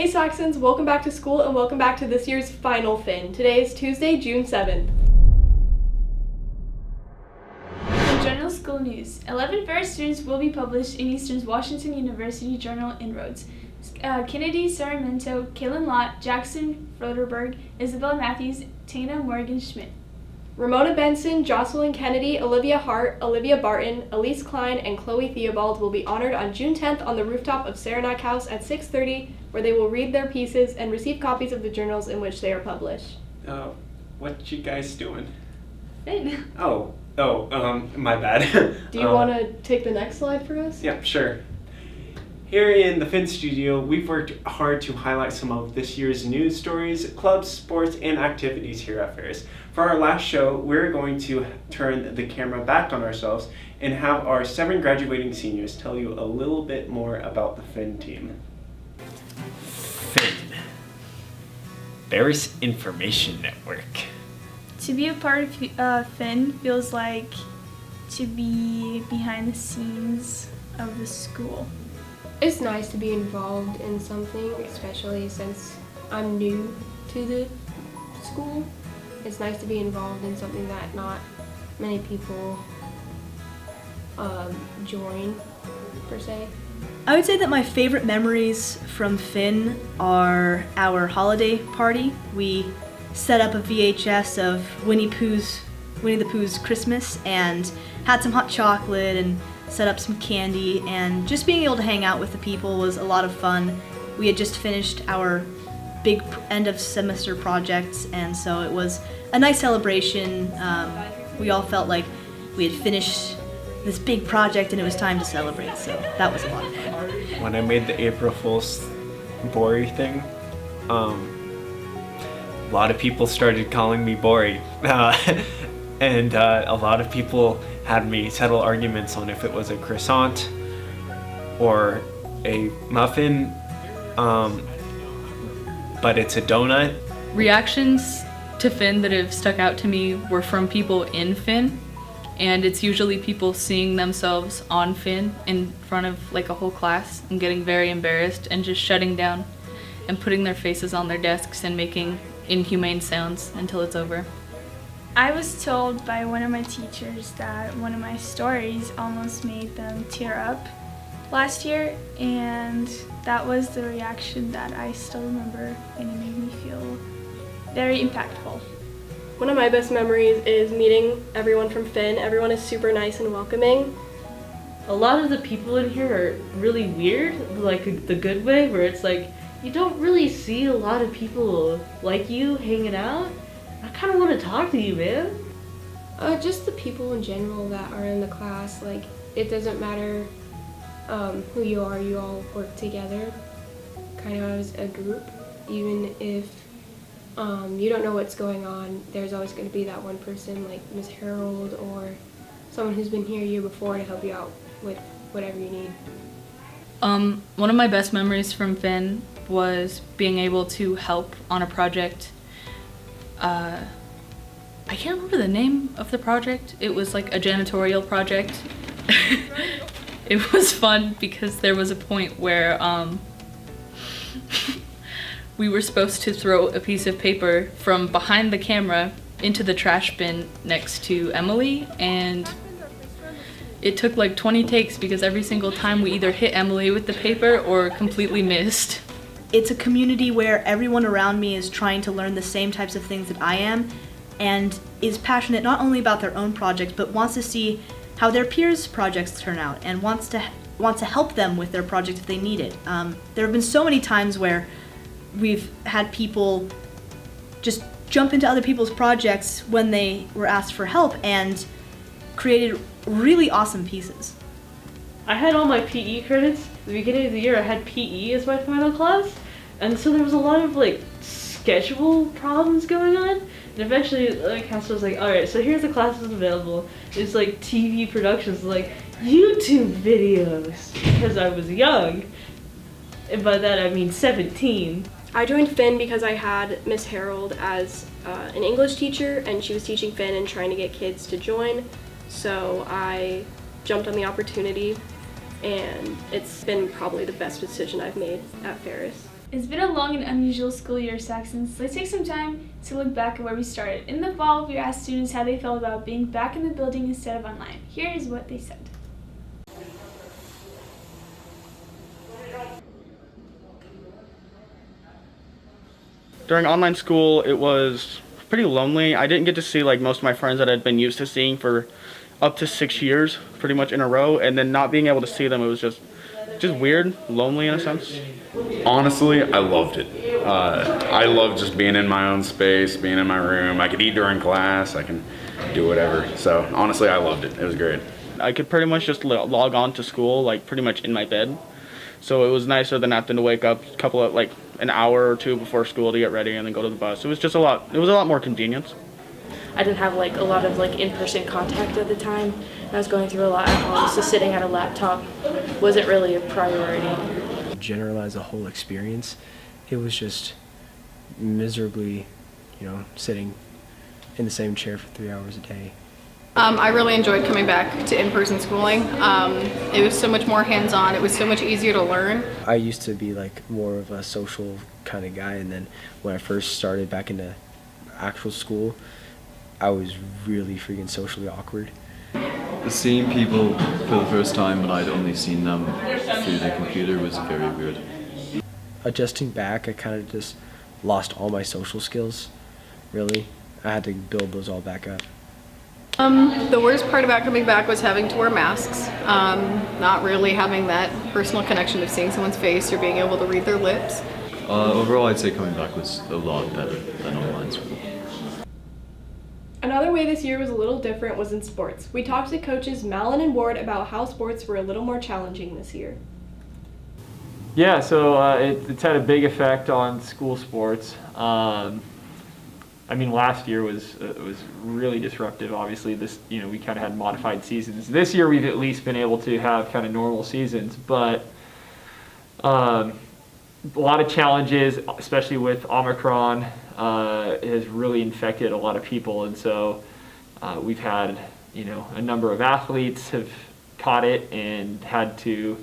Hey Saxons, welcome back to school and welcome back to this year's final Fin. Today is Tuesday, June 7th. From General School News, 11 first students will be published in Eastern's Washington University Journal Inroads. Kennedy Sarmiento, Kaylin Lott, Jackson Froderberg, Isabella Matthews, Tana Morgan Schmidt. Ramona Benson, Jocelyn Kennedy, Olivia Hart, Olivia Barton, Elise Klein, and Chloe Theobald will be honored on June 10th on the rooftop of Saranac House at 6:30, where they will read their pieces and receive copies of the journals in which they are published. What you guys doing? Fin. My bad. Do you want to take the next slide for us? Yeah, sure. Here in the Fin Studio, we've worked hard to highlight some of this year's news stories, clubs, sports, and activities here at Ferris. For our last show, we're going to turn the camera back on ourselves and have our 7 graduating seniors tell you a little bit more about the Fin team. Fin. Ferris Information Network. To be a part of Fin feels like to be behind the scenes of the school. It's nice to be involved in something, especially since I'm new to the school. It's nice to be involved in something that not many people join, per se. I would say that my favorite memories from Fin are our holiday party. We set up a VHS of Winnie the Pooh's Christmas and had some hot chocolate and set up some candy, and just being able to hang out with the people was a lot of fun. We had just finished our big end of semester projects, and so it was a nice celebration. We all felt like we had finished this big project and it was time to celebrate, so that was a lot of fun. When I made the April Fool's Bori thing, A lot of people started calling me Bori. And a lot of people had me settle arguments on if it was a croissant or a muffin, but it's a donut. Reactions to Fin that have stuck out to me were from people in Fin, and it's usually people seeing themselves on Fin in front of like a whole class and getting very embarrassed and just shutting down and putting their faces on their desks and making inhumane sounds until it's over. I was told by one of my teachers that one of my stories almost made them tear up last year, and that was the reaction that I still remember, and it made me feel very impactful. One of my best memories is meeting everyone from Fin. Everyone is super nice and welcoming. A lot of the people in here are really weird, like the good way, where it's like you don't really see a lot of people like you hanging out. I kind of want to talk to you, man. Just the people in general that are in the class, like, it doesn't matter who you are, you all work together, kind of as a group. Even if you don't know what's going on, there's always going to be that one person like Ms. Harold or someone who's been here a year before to help you out with whatever you need. One of my best memories from Fin was being able to help on a project. I can't remember the name of the project. It was like a janitorial project. It was fun because there was a point where we were supposed to throw a piece of paper from behind the camera into the trash bin next to Emily, and it took like 20 takes because every single time we either hit Emily with the paper or completely missed. It's a community where everyone around me is trying to learn the same types of things that I am, and is passionate not only about their own projects, but wants to see how their peers' projects turn out and wants to help them with their project if they need it. There have been so many times where we've had people just jump into other people's projects when they were asked for help and created really awesome pieces. I had all my PE credits. At the beginning of the year, I had PE as my final class, and so there was a lot of like schedule problems going on. And eventually, the counselor was like, "All right, so here's the classes available. It's like TV productions, like YouTube videos." Because I was young, and by that I mean 17. I joined Fin because I had Miss Harold as an English teacher, and she was teaching Fin and trying to get kids to join. So I jumped on the opportunity, and it's been probably the best decision I've made at Ferris. It's been a long and unusual school year, Saxons. Let's take some time to look back at where we started. In the fall, we asked students how they felt about being back in the building instead of online. Here is what they said. During online school, it was pretty lonely. I didn't get to see like most of my friends that I'd been used to seeing for up to 6 years, pretty much in a row, and then not being able to see them, it was just weird, lonely in a sense. Honestly, I loved it. I love just being in my own space, being in my room. I could eat during class, I can do whatever. So honestly, I loved it. It was great. I could pretty much just log on to school like pretty much in my bed. So it was nicer than having to wake up an hour or two before school to get ready and then go to the bus. It was a lot more convenience. I didn't have a lot of in-person contact at the time. I was going through a lot at home, so sitting at a laptop wasn't really a priority. Generalize the whole experience, it was just miserably, sitting in the same chair for 3 hours a day. I really enjoyed coming back to in-person schooling. It was so much more hands-on. It was so much easier to learn. I used to be more of a social kind of guy, and then when I first started back into actual school, I was really freaking socially awkward. Seeing people for the first time when I'd only seen them through the computer was very weird. Adjusting back, I kind of just lost all my social skills, really. I had to build those all back up. The worst part about coming back was having to wear masks, not really having that personal connection of seeing someone's face or being able to read their lips. Overall, I'd say coming back was a lot better than online school. Another way this year was a little different was in sports. We talked to coaches Mallon and Ward about how sports were a little more challenging this year. Yeah, so it's had a big effect on school sports. Last year was really disruptive. Obviously, we kind of had modified seasons. This year, we've at least been able to have kind of normal seasons, but a lot of challenges, especially with Omicron, has really infected a lot of people, and so we've had a number of athletes have caught it and had to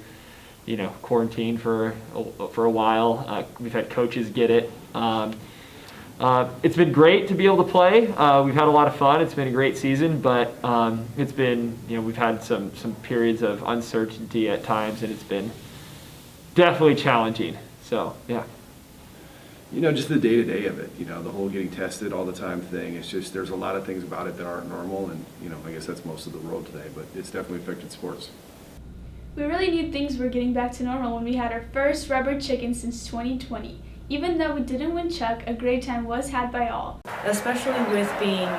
quarantine for a while. We've had coaches get it. It's been great to be able to play. We've had a lot of fun. It's been a great season, but it's been we've had some periods of uncertainty at times, and it's been definitely challenging. So yeah. Just the day-to-day of it, the whole getting tested all the time thing. It's just, there's a lot of things about it that aren't normal, and, I guess that's most of the world today, but it's definitely affected sports. We really knew things were getting back to normal when we had our first rubber chicken since 2020. Even though we didn't win Chuck, a great time was had by all. Especially with being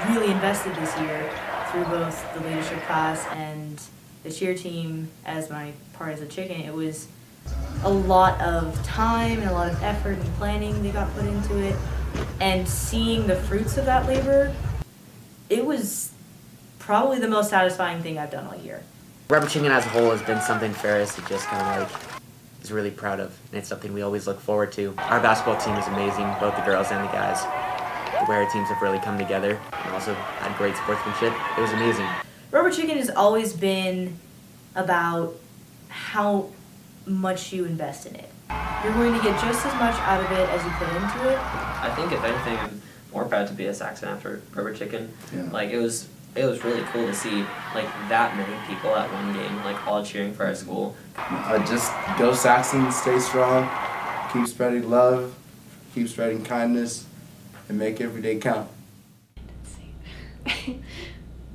really invested this year through both the leadership class and the cheer team as my part as a chicken, it was a lot of time and a lot of effort and planning that got put into it, and seeing the fruits of that labor, it was probably the most satisfying thing I've done all year. Rubber chicken as a whole has been something Ferris just kind of is really proud of, and it's something we always look forward to. Our basketball team is amazing, both the girls and the guys. The way our teams have really come together and also had great sportsmanship. It was amazing. Rubber chicken has always been about how much you invest in it. You're going to get just as much out of it as you put into it. I think if anything, I'm more proud to be a Saxon after Rubber Chicken. Yeah. It was really cool to see that many people at one game all cheering for our school. Just go Saxons, stay strong, keep spreading love, keep spreading kindness, and make every day count.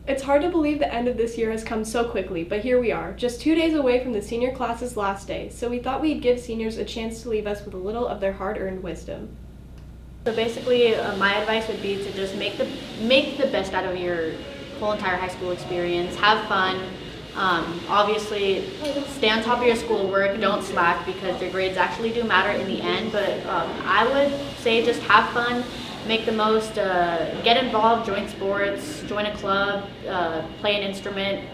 It's hard to believe the end of this year has come so quickly, but here we are, just 2 days away from the senior class's last day, so we thought we'd give seniors a chance to leave us with a little of their hard-earned wisdom. So basically, my advice would be to just make the best out of your whole entire high school experience. Have fun. Obviously, stay on top of your schoolwork. Don't slack because your grades actually do matter in the end. But I would say just have fun. Make the most, get involved, join sports, join a club, play an instrument,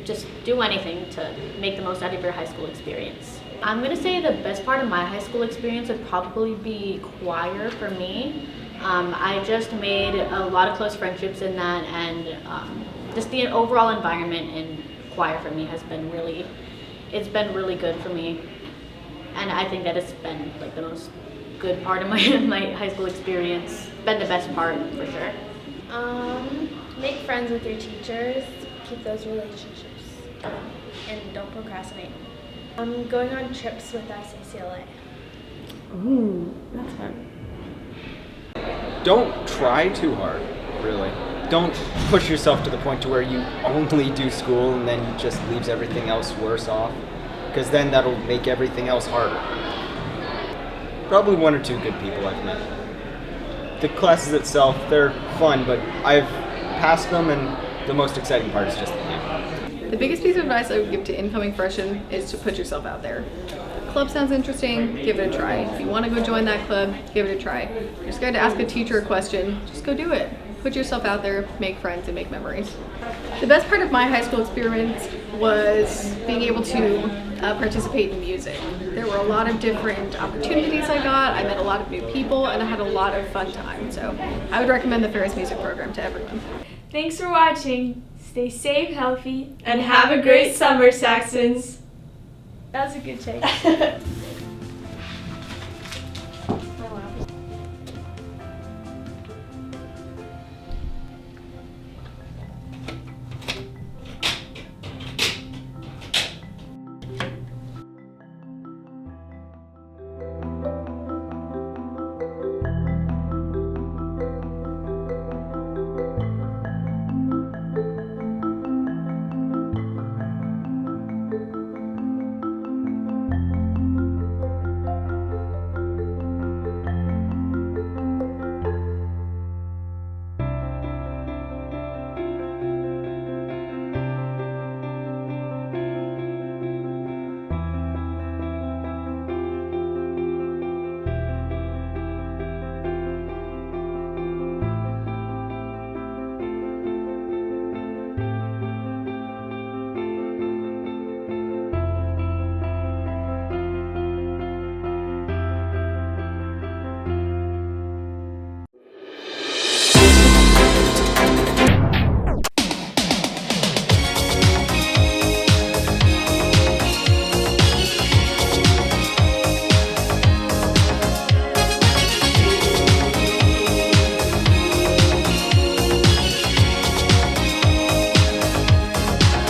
just do anything to make the most out of your high school experience. I'm gonna say the best part of my high school experience would probably be choir for me. I just made a lot of close friendships in that, and just the overall environment in choir for me has been really good for me. and I think that it's been like the most good part of my my high school experience. Been the best part for sure. Make friends with your teachers, keep those relationships, and don't procrastinate. Going on trips with SACLA. Ooh, that's fun. Don't try too hard, really. Don't push yourself to the point to where you only do school and then just leaves everything else worse off, because then that'll make everything else harder. Probably one or two good people I've met. The classes itself, they're fun, but I've passed them, and the most exciting part is just the game. The biggest piece of advice I would give to incoming freshmen is to put yourself out there. Club sounds interesting, give it a try. If you want to go join that club, give it a try. If you're scared to ask a teacher a question, just go do it. Put yourself out there, make friends, and make memories. The best part of my high school experience was being able to participate in music. There were a lot of different opportunities I got, I met a lot of new people, and I had a lot of fun time. So I would recommend the Ferris Music Program to everyone. Thanks for watching. Stay safe, healthy, And have a great summer, Saxons. That was a good take.